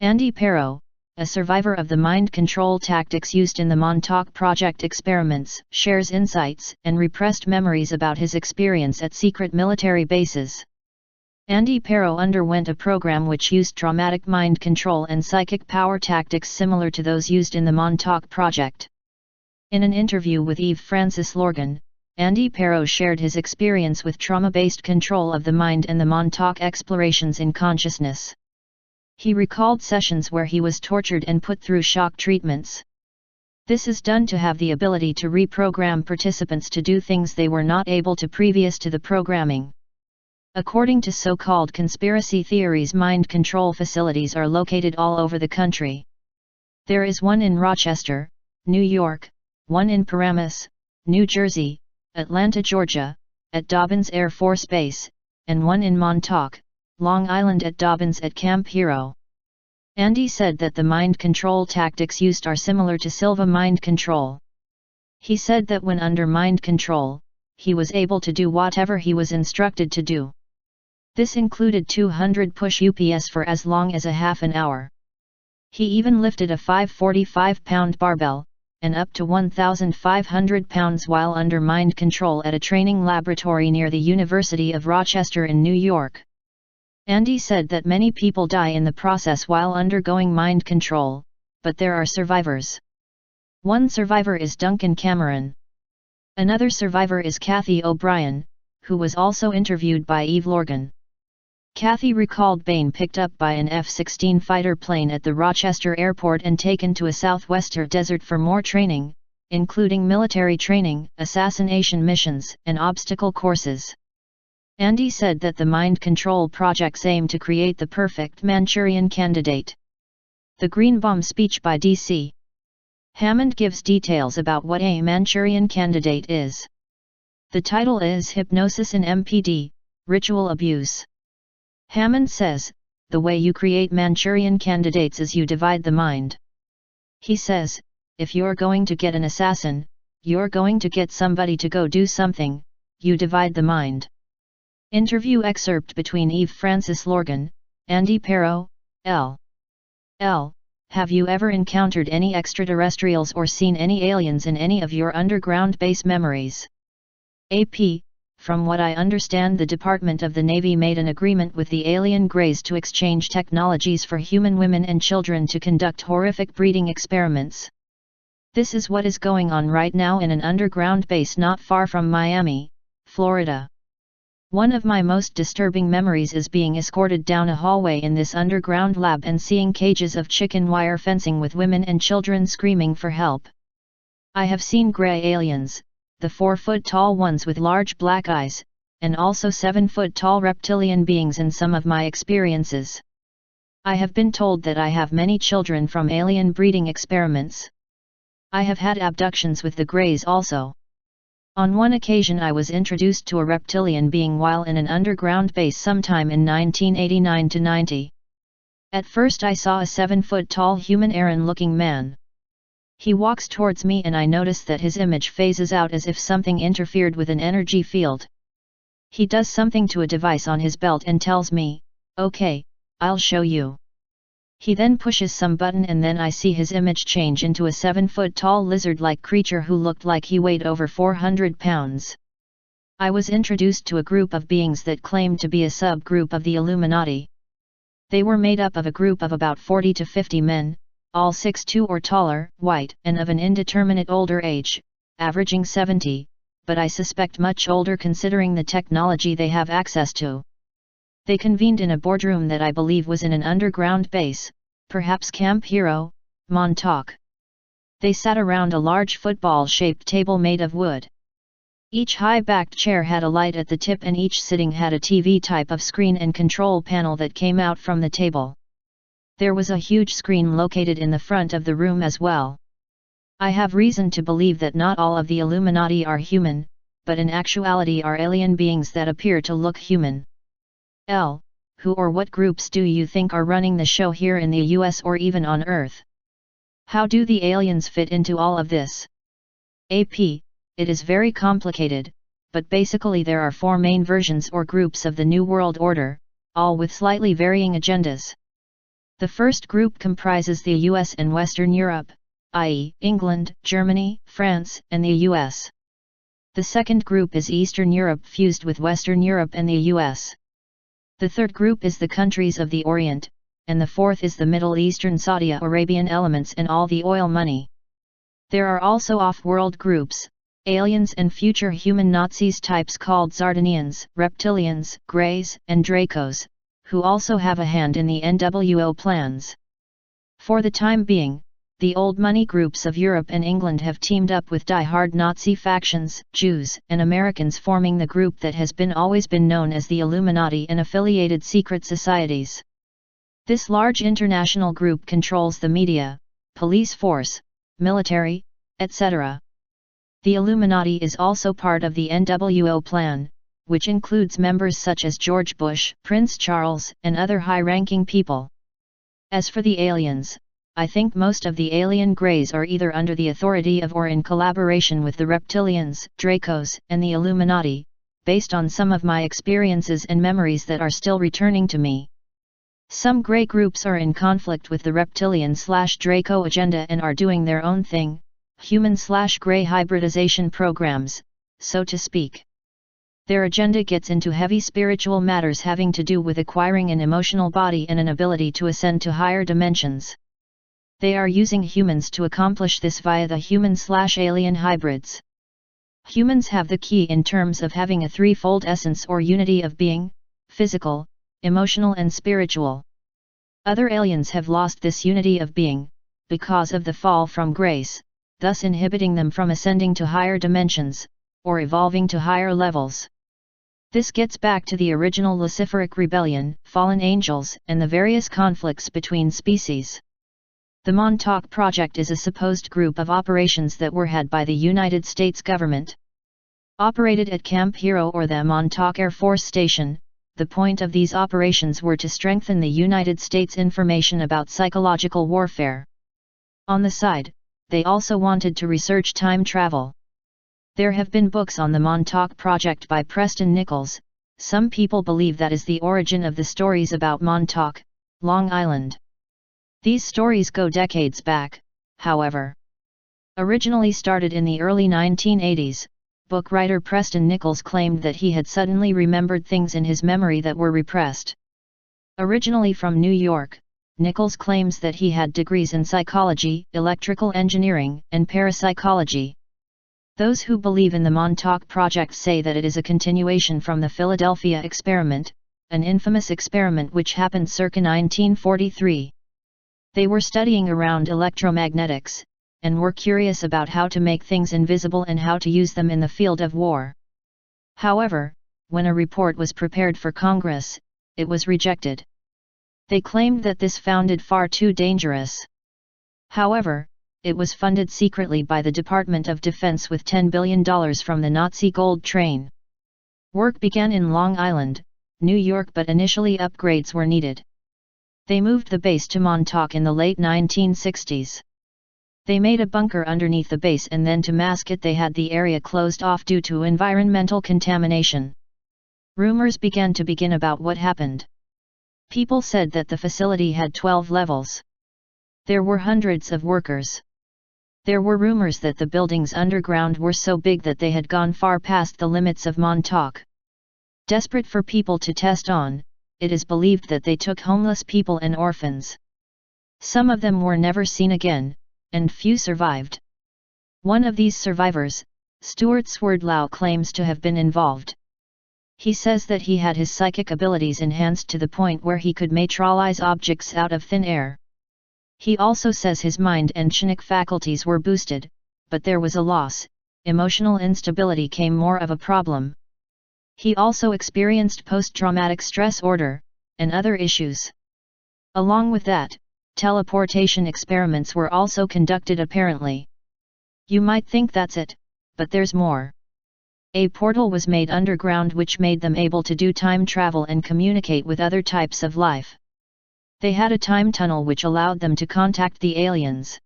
Andy Pero, a survivor of the mind control tactics used in the Montauk Project experiments, shares insights and repressed memories about his experience at secret military bases. Andy Pero underwent a program which used traumatic mind control and psychic power tactics similar to those used in the Montauk Project. In an interview with Eve Francis Lorgan, Andy Pero shared his experience with trauma-based control of the mind and the Montauk explorations in consciousness. He recalled sessions where he was tortured and put through shock treatments. This is done to have the ability to reprogram participants to do things they were not able to previous to the programming. According to so-called conspiracy theories, mind control facilities are located all over the country. There is one in Rochester, New York, one in Paramus, New Jersey, Atlanta, Georgia, at Dobbins Air Force Base, and one in Montauk, Long Island at Dobbins at Camp Hero. Andy said that the mind control tactics used are similar to Silva mind control. He said that when under mind control, he was able to do whatever he was instructed to do. This included 200 push-ups for as long as a half an hour. He even lifted a 545-pound barbell, and up to 1,500 pounds while under mind control at a training laboratory near the University of Rochester in New York. Andy said that many people die in the process while undergoing mind control, but there are survivors. One survivor is Duncan Cameron. Another survivor is Kathy O'Brien, who was also interviewed by Eve Lorgan. Kathy recalled being picked up by an F-16 fighter plane at the Rochester airport and taken to a southwestern desert for more training, including military training, assassination missions, and obstacle courses. Andy said that the mind control projects aim to create the perfect Manchurian candidate. The Green Bomb speech by D.C. Hammond gives details about what a Manchurian candidate is. The title is Hypnosis in MPD, Ritual Abuse. Hammond says, the way you create Manchurian candidates is you divide the mind. He says, if you're going to get an assassin, you're going to get somebody to go do something, you divide the mind. Interview excerpt between Eve Francis Lorgan, Andy Pero, L. Have you ever encountered any extraterrestrials or seen any aliens in any of your underground base memories? AP, from what I understand, the Department of the Navy made an agreement with the alien Greys to exchange technologies for human women and children to conduct horrific breeding experiments. This is what is going on right now in an underground base not far from Miami, Florida. One of my most disturbing memories is being escorted down a hallway in this underground lab and seeing cages of chicken wire fencing with women and children screaming for help. I have seen grey aliens, the 4-foot-tall ones with large black eyes, and also 7-foot-tall reptilian beings in some of my experiences. I have been told that I have many children from alien breeding experiments. I have had abductions with the Greys also. On one occasion I was introduced to a reptilian being while in an underground base sometime in 1989 to 90. At first I saw a 7-foot-tall human Aryan-looking man. He walks towards me and I notice that his image phases out as if something interfered with an energy field. He does something to a device on his belt and tells me, "Okay, I'll show you." He then pushes some button and then I see his image change into a 7-foot-tall lizard-like creature who looked like he weighed over 400 pounds. I was introduced to a group of beings that claimed to be a subgroup of the Illuminati. They were made up of a group of about 40 to 50 men, all 6'2" or taller, white, and of an indeterminate older age, averaging 70, but I suspect much older considering the technology they have access to. They convened in a boardroom that I believe was in an underground base, perhaps Camp Hero, Montauk. They sat around a large football-shaped table made of wood. Each high-backed chair had a light at the tip and each sitting had a TV type of screen and control panel that came out from the table. There was a huge screen located in the front of the room as well. I have reason to believe that not all of the Illuminati are human, but in actuality are alien beings that appear to look human. Who or what groups do you think are running the show here in the US or even on Earth? How do the aliens fit into all of this? AP, it is very complicated, but basically there are 4 main versions or groups of the New World Order, all with slightly varying agendas. The first group comprises the US and Western Europe, i.e., England, Germany, France, and the US. The second group is Eastern Europe fused with Western Europe and the US. The third group is the countries of the Orient, and the fourth is the Middle Eastern Saudi Arabian elements and all the oil money. There are also off-world groups, aliens and future human Nazis types called Zardanians, reptilians, Greys, and Dracos, who also have a hand in the NWO plans. For the time being, the old money groups of Europe and England have teamed up with die-hard Nazi factions, Jews and Americans forming the group that has always been known as the Illuminati and affiliated secret societies. This large international group controls the media, police force, military, etc. The Illuminati is also part of the NWO plan, which includes members such as George Bush, Prince Charles, and other high-ranking people. As for the aliens, I think most of the alien Greys are either under the authority of or in collaboration with the reptilians, Dracos, and the Illuminati, based on some of my experiences and memories that are still returning to me. Some Grey groups are in conflict with the reptilian/Draco agenda and are doing their own thing, human/Grey hybridization programs, so to speak. Their agenda gets into heavy spiritual matters having to do with acquiring an emotional body and an ability to ascend to higher dimensions. They are using humans to accomplish this via the human/alien hybrids. Humans have the key in terms of having a threefold essence or unity of being, physical, emotional and spiritual. Other aliens have lost this unity of being, because of the fall from grace, thus inhibiting them from ascending to higher dimensions, or evolving to higher levels. This gets back to the original Luciferic rebellion, fallen angels, and the various conflicts between species. The Montauk Project is a supposed group of operations that were had by the United States government. Operated at Camp Hero or the Montauk Air Force Station, the point of these operations were to strengthen the United States information about psychological warfare. On the side, they also wanted to research time travel. There have been books on the Montauk Project by Preston Nichols. Some people believe that is the origin of the stories about Montauk, Long Island. These stories go decades back, however. Originally started in the early 1980s, book writer Preston Nichols claimed that he had suddenly remembered things in his memory that were repressed. Originally from New York, Nichols claims that he had degrees in psychology, electrical engineering, and parapsychology. Those who believe in the Montauk Project say that it is a continuation from the Philadelphia experiment, an infamous experiment which happened circa 1943. They were studying around electromagnetics, and were curious about how to make things invisible and how to use them in the field of war. However, when a report was prepared for Congress, it was rejected. They claimed that this sounded far too dangerous. However, it was funded secretly by the Department of Defense with $10 billion from the Nazi gold train. Work began in Long Island, New York, but initially upgrades were needed. They moved the base to Montauk in the late 1960s. They made a bunker underneath the base and then to mask it they had the area closed off due to environmental contamination. Rumors began about what happened. People said that the facility had 12 levels. There were hundreds of workers. There were rumors that the buildings underground were so big that they had gone far past the limits of Montauk. Desperate for people to test on, it is believed that they took homeless people and orphans. Some of them were never seen again, and few survived. One of these survivors, Stuart Swerdlow, claims to have been involved. He says that he had his psychic abilities enhanced to the point where he could materialize objects out of thin air. He also says his mind and psionic faculties were boosted, but there was a loss, emotional instability came more of a problem. He also experienced post-traumatic stress disorder, and other issues. Along with that, teleportation experiments were also conducted apparently. You might think that's it, but there's more. A portal was made underground which made them able to do time travel and communicate with other types of life. They had a time tunnel which allowed them to contact the aliens.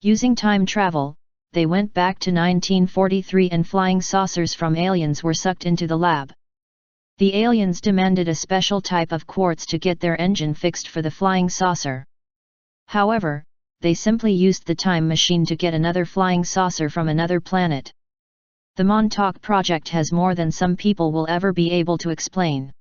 Using time travel, they went back to 1943 and flying saucers from aliens were sucked into the lab. The aliens demanded a special type of quartz to get their engine fixed for the flying saucer. However, they simply used the time machine to get another flying saucer from another planet. The Montauk Project has more than some people will ever be able to explain.